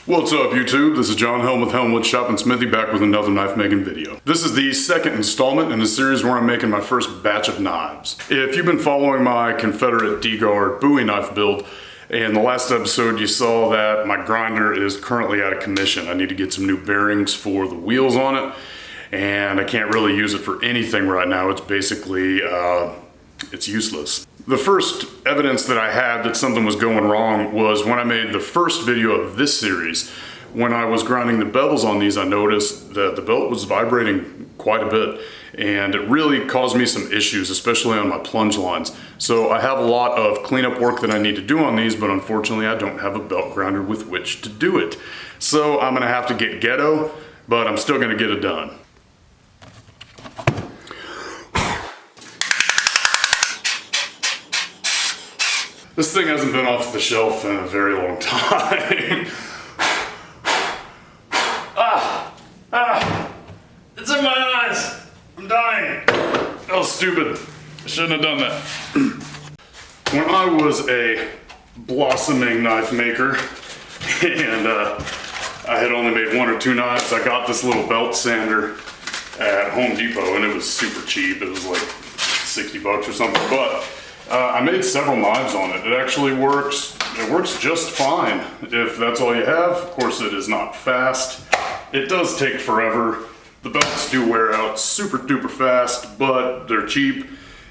What's up YouTube? This is John Helm with Helm, Woodshop, and Smithy back with another knife making video. This is the second installment in the series where I'm making my first batch of knives. If you've been following my Confederate D-Guard Bowie knife build, in the last episode you saw that my grinder is currently out of commission. I need to get some new bearings for the wheels on it, and I can't really use it for anything right now. It's basically, it's useless. The first evidence that I had that something was going wrong was when I made the first video of this series. When I was grinding the bevels on these, I noticed that the belt was vibrating quite a bit, and it really caused me some issues, especially on my plunge lines. So I have a lot of cleanup work that I need to do on these, but unfortunately I don't have a belt grinder with which to do it. So I'm gonna have to get ghetto, but I'm still gonna get it done. This thing hasn't been off the shelf in a very long time. It's in my eyes. I'm dying. That was stupid. I shouldn't have done that. When I was a blossoming knife maker and I had only made 1 or 2 knives, I got this little belt sander at Home Depot and it was super cheap. It was like 60 bucks or something, but I made several knives on it. It actually works. It works just fine if that's all you have. Of course, it is not fast. It does take forever. The belts do wear out super duper fast, but they're cheap.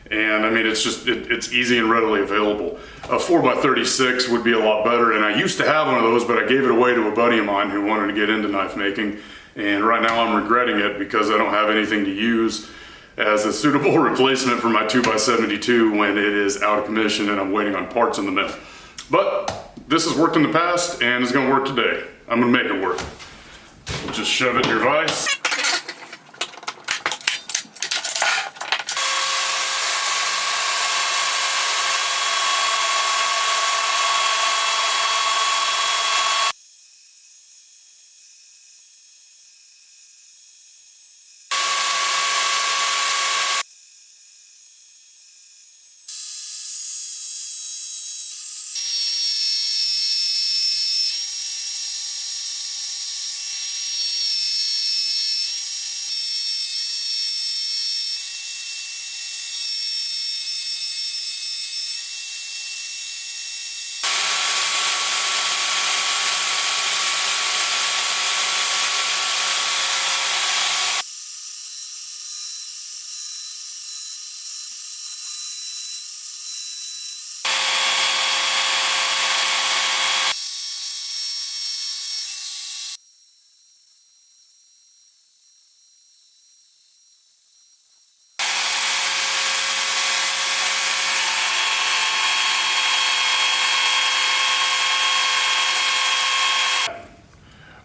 And I mean, it's just, it's easy and readily available. A 4x36 would be a lot better. And I used to have one of those, but I gave it away to a buddy of mine who wanted to get into knife making. And right now I'm regretting it because I don't have anything to use as a suitable replacement for my 2x72 when it is out of commission and I'm waiting on parts in the mill. But this has worked in the past and it's gonna work today. I'm gonna make it work. We'll just shove it in your vise.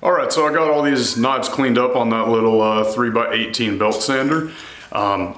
Alright, so I got all these knives cleaned up on that little 3x18 belt sander.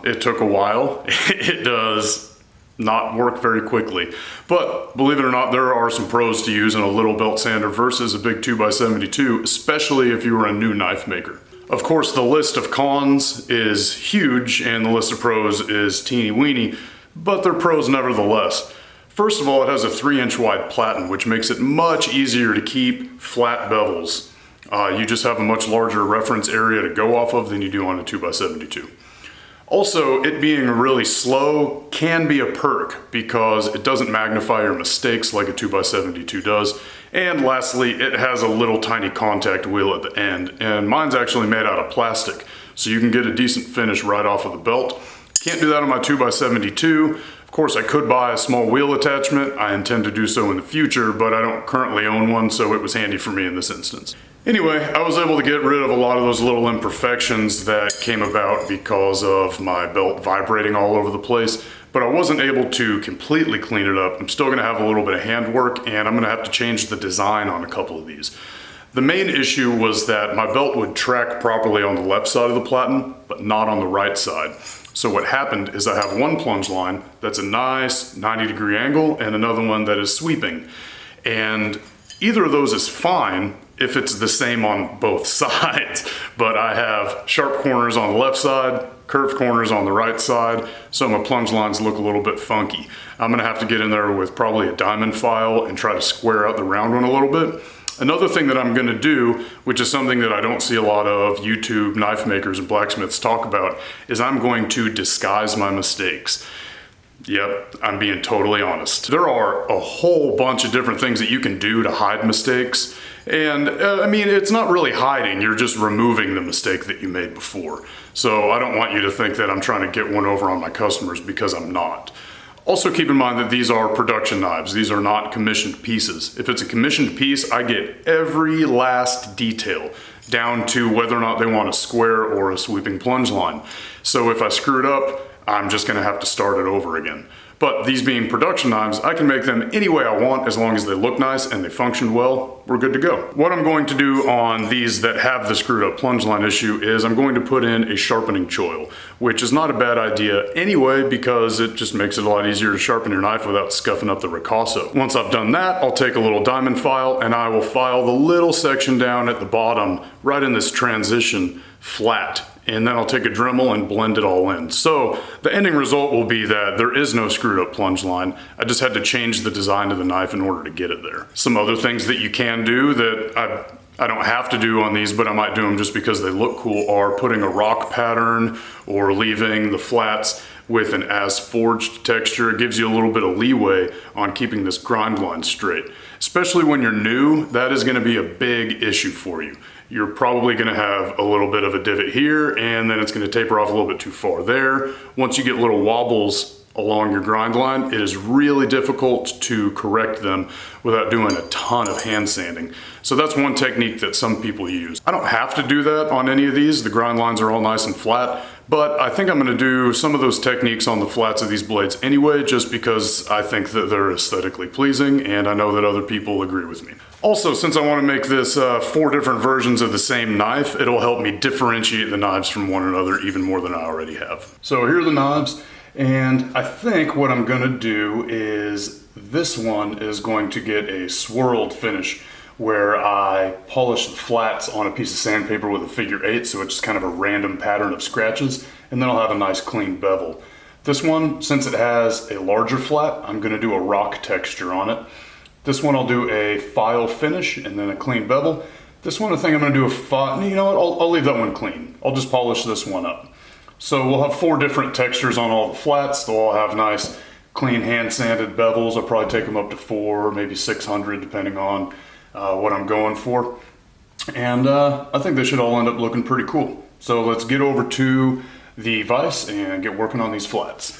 It took a while. It does not work very quickly. But believe it or not, there are some pros to using a little belt sander versus a big 2x72, especially if you were a new knife maker. Of course, the list of cons is huge and the list of pros is teeny weeny, but they're pros nevertheless. First of all, it has a 3-inch wide platen, which makes it much easier to keep flat bevels. You just have a much larger reference area to go off of than you do on a 2x72. Also, it being really slow can be a perk because it doesn't magnify your mistakes like a 2x72 does. And lastly, it has a little tiny contact wheel at the end, and mine's actually made out of plastic, so you can get a decent finish right off of the belt. Can't do that on my 2x72. Of course, I could buy a small wheel attachment. I intend to do so in the future, but I don't currently own one, so it was handy for me in this instance. Anyway, I was able to get rid of a lot of those little imperfections that came about because of my belt vibrating all over the place, but I wasn't able to completely clean it up. I'm still gonna have a little bit of handwork, and I'm gonna have to change the design on a couple of these. The main issue was that my belt would track properly on the left side of the platen, but not on the right side. So what happened is I have one plunge line that's a nice 90-degree angle and another one that is sweeping. And either of those is fine if it's the same on both sides, but I have sharp corners on the left side, curved corners on the right side, so my plunge lines look a little bit funky. I'm gonna have to get in there with probably a diamond file and try to square out the round one a little bit. Another thing that I'm gonna do, which is something that I don't see a lot of YouTube knife makers and blacksmiths talk about, is I'm going to disguise my mistakes. Yep, I'm being totally honest. There are a whole bunch of different things that you can do to hide mistakes. And I mean, it's not really hiding, you're just removing the mistake that you made before. So I don't want you to think that I'm trying to get one over on my customers, because I'm not. Also keep in mind that these are production knives. These are not commissioned pieces. If it's a commissioned piece, I get every last detail, down to whether or not they want a square or a sweeping plunge line. So if I screw it up, I'm just gonna have to start it over again. But these being production knives, I can make them any way I want as long as they look nice and they function well, we're good to go. What I'm going to do on these that have the screwed up plunge line issue is I'm going to put in a sharpening choil, which is not a bad idea anyway, because it just makes it a lot easier to sharpen your knife without scuffing up the ricasso. Once I've done that, I'll take a little diamond file and I will file the little section down at the bottom, right in this transition, flat. And then I'll take a Dremel and blend it all in. So the ending result will be that there is no screwed up plunge line. I just had to change the design of the knife in order to get it there. Some other things that you can do that I don't have to do on these, but I might do them just because they look cool, are putting a rock pattern or leaving the flats with an as forged texture. It gives you a little bit of leeway on keeping this grind line straight. Especially when you're new, that is gonna be a big issue for you. You're probably gonna have a little bit of a divot here, and then it's gonna taper off a little bit too far there. Once you get little wobbles along your grind line, it is really difficult to correct them without doing a ton of hand sanding. So that's one technique that some people use. I don't have to do that on any of these. The grind lines are all nice and flat, but I think I'm gonna do some of those techniques on the flats of these blades anyway, just because I think that they're aesthetically pleasing, and I know that other people agree with me. Also, since I wanna make this 4 different versions of the same knife, it'll help me differentiate the knives from one another even more than I already have. So here are the knives, and I think what I'm gonna do is this one is going to get a swirled finish, where I polish the flats on a piece of sandpaper with a figure 8, so it's just kind of a random pattern of scratches, and then I'll have a nice clean bevel. This one, since it has a larger flat, I'm gonna do a rock texture on it. This one I'll do a file finish and then a clean bevel. This one I think I'm gonna do a file, you know what, I'll leave that one clean. I'll just polish this one up. So we'll have 4 different textures on all the flats. They'll all have nice, clean hand sanded bevels. I'll probably take them up to 4, maybe 600, depending on what I'm going for. And I think they should all end up looking pretty cool. So let's get over to the vise and get working on these flats.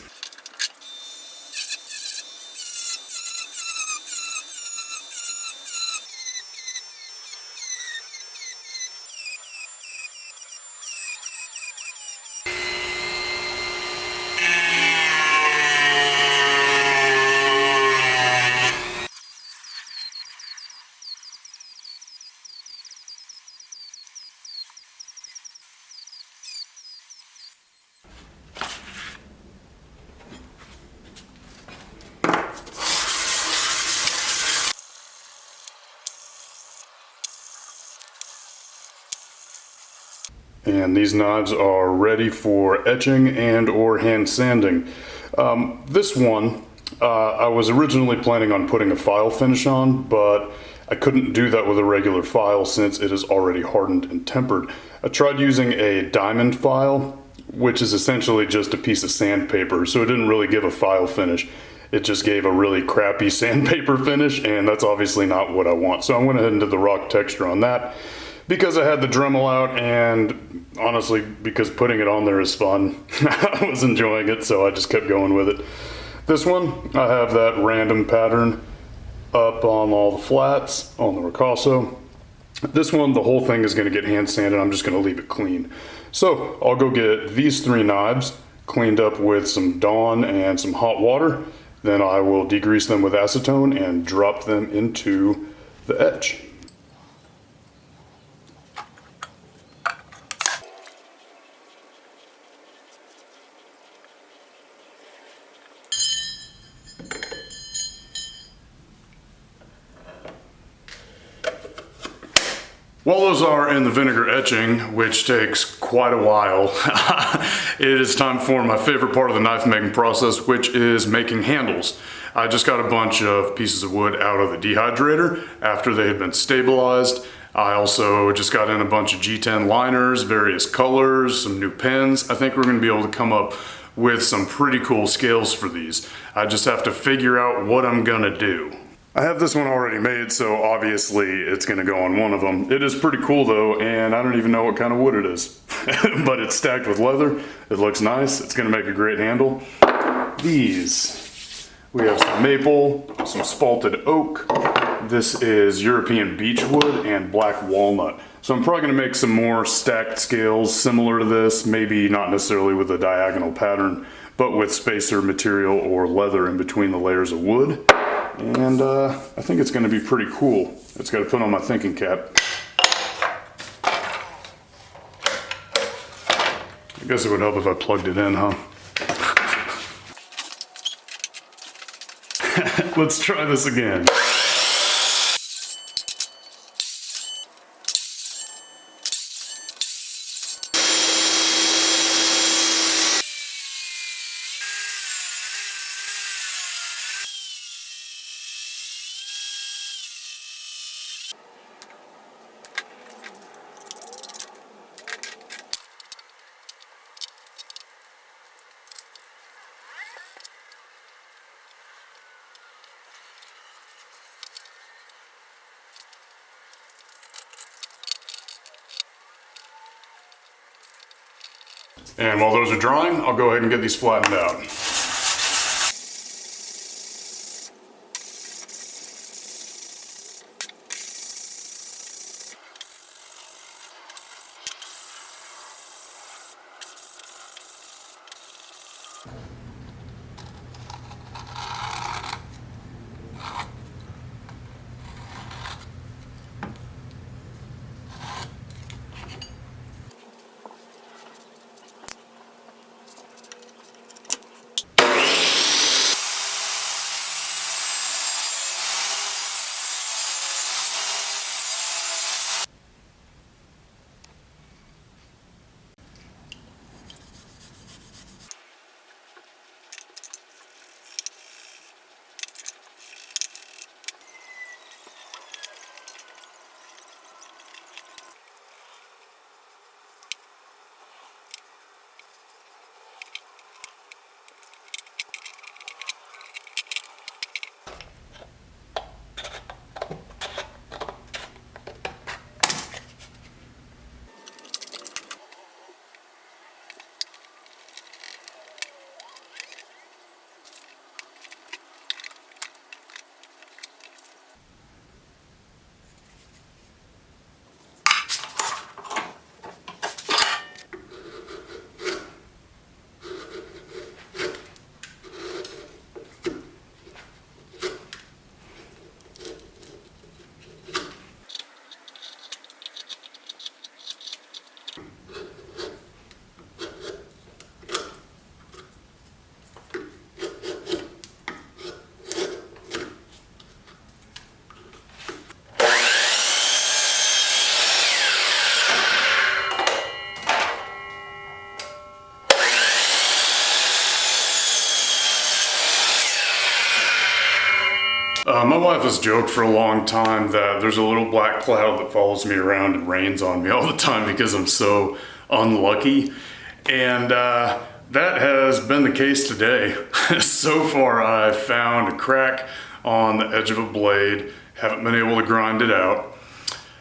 And these knives are ready for etching and or hand sanding. This one, I was originally planning on putting a file finish on, but I couldn't do that with a regular file since it is already hardened and tempered. I tried using a diamond file, which is essentially just a piece of sandpaper, so it didn't really give a file finish. It just gave a really crappy sandpaper finish, and that's obviously not what I want. So I went ahead and did the rock texture on that, because I had the Dremel out, and honestly, because putting it on there is fun. I was enjoying it, so I just kept going with it. This one, I have that random pattern up on all the flats on the ricasso. This one, the whole thing is going to get hand sanded. I'm just going to leave it clean. So I'll go get these 3 knives cleaned up with some Dawn and some hot water. Then I will degrease them with acetone and drop them into the etch. While those are in the vinegar etching, which takes quite a while, it is time for my favorite part of the knife making process, which is making handles. I just got a bunch of pieces of wood out of the dehydrator after they had been stabilized. I also just got in a bunch of G10 liners, various colors, some new pins. I think we're gonna be able to come up with some pretty cool scales for these. I just have to figure out what I'm gonna do. I have this one already made, so obviously it's gonna go on one of them. It is pretty cool though, and I don't even know what kind of wood it is. But it's stacked with leather. It looks nice. It's gonna make a great handle. These, we have some maple, some spalted oak. This is European beechwood and black walnut. So I'm probably gonna make some more stacked scales similar to this, maybe not necessarily with a diagonal pattern, but with spacer material or leather in between the layers of wood. And I think it's gonna be pretty cool. It's gotta put on my thinking cap. I guess it would help if I plugged it in, huh? Let's try this again. And while those are drying, I'll go ahead and get these flattened out. My wife has joked for a long time that there's a little black cloud that follows me around and rains on me all the time because I'm so unlucky. And that has been the case today. So far I've found a crack on the edge of a blade, haven't been able to grind it out.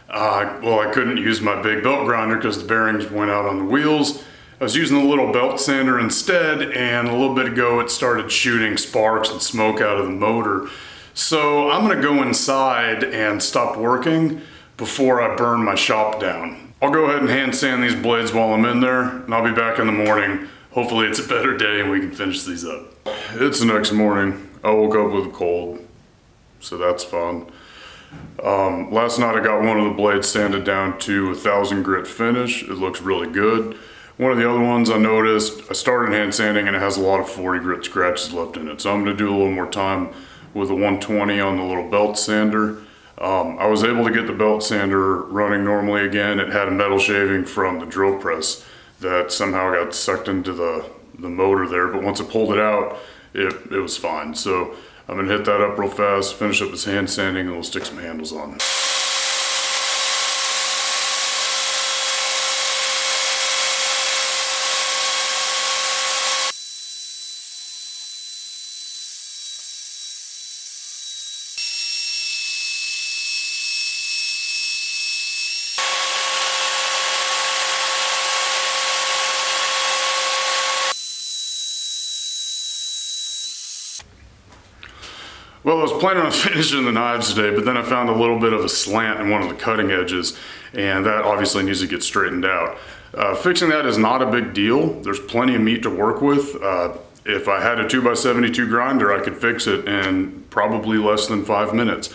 Well, I couldn't use my big belt grinder because the bearings went out on the wheels. I was using the little belt sander instead, and a little bit ago it started shooting sparks and smoke out of the motor. So I'm gonna go inside and stop working before I burn my shop down. I'll go ahead and hand sand these blades while I'm in there, and I'll be back in the morning. Hopefully it's a better day and we can finish these up. It's the next morning. I woke up with a cold, so that's fun. Last night I got one of the blades sanded down to 1,000 grit finish. It looks really good. One of the other ones I noticed, I started hand sanding and it has a lot of 40 grit scratches left in it. So I'm gonna do a little more time with a 120 on the little belt sander. I was able to get the belt sander running normally again. It had a metal shaving from the drill press that somehow got sucked into the motor there, but once I pulled it out, it was fine. So I'm gonna hit that up real fast, finish up this hand sanding, and we'll stick some handles on. Well, I was planning on finishing the knives today, but then I found a little bit of a slant in one of the cutting edges, and that obviously needs to get straightened out. Fixing that is not a big deal. There's plenty of meat to work with. If I had a 2x72 grinder, I could fix it in probably less than 5 minutes,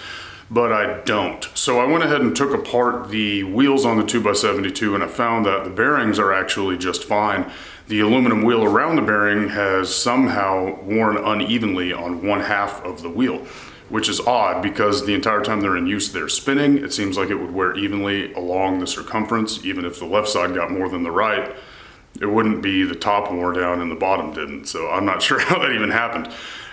but I don't. So I went ahead and took apart the wheels on the 2x72, and I found that the bearings are actually just fine. The aluminum wheel around the bearing has somehow worn unevenly on one half of the wheel, which is odd because the entire time they're in use, they're spinning. It seems like it would wear evenly along the circumference. Even if the left side got more than the right, it wouldn't be the top wore down and the bottom didn't. So I'm not sure how that even happened.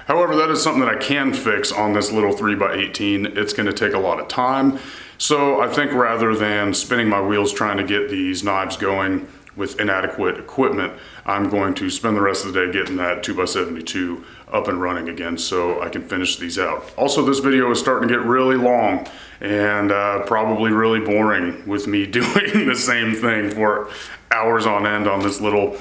However, that is something that I can fix on this little 3x18. It's gonna take a lot of time. So I think rather than spinning my wheels trying to get these knives going with inadequate equipment, I'm going to spend the rest of the day getting that 2x72 up and running again so I can finish these out. Also, this video is starting to get really long and probably really boring with me doing the same thing for hours on end on this little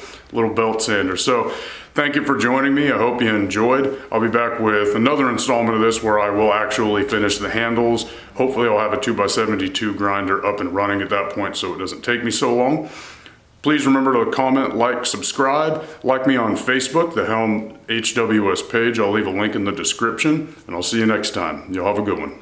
belt sander. So thank you for joining me. I hope you enjoyed. I'll be back with another installment of this where I will actually finish the handles. Hopefully I'll have a 2x72 grinder up and running at that point so it doesn't take me so long. Please remember to comment, like, subscribe. Like me on Facebook, the Helm HWS page. I'll leave a link in the description, and I'll see you next time. Y'all have a good one.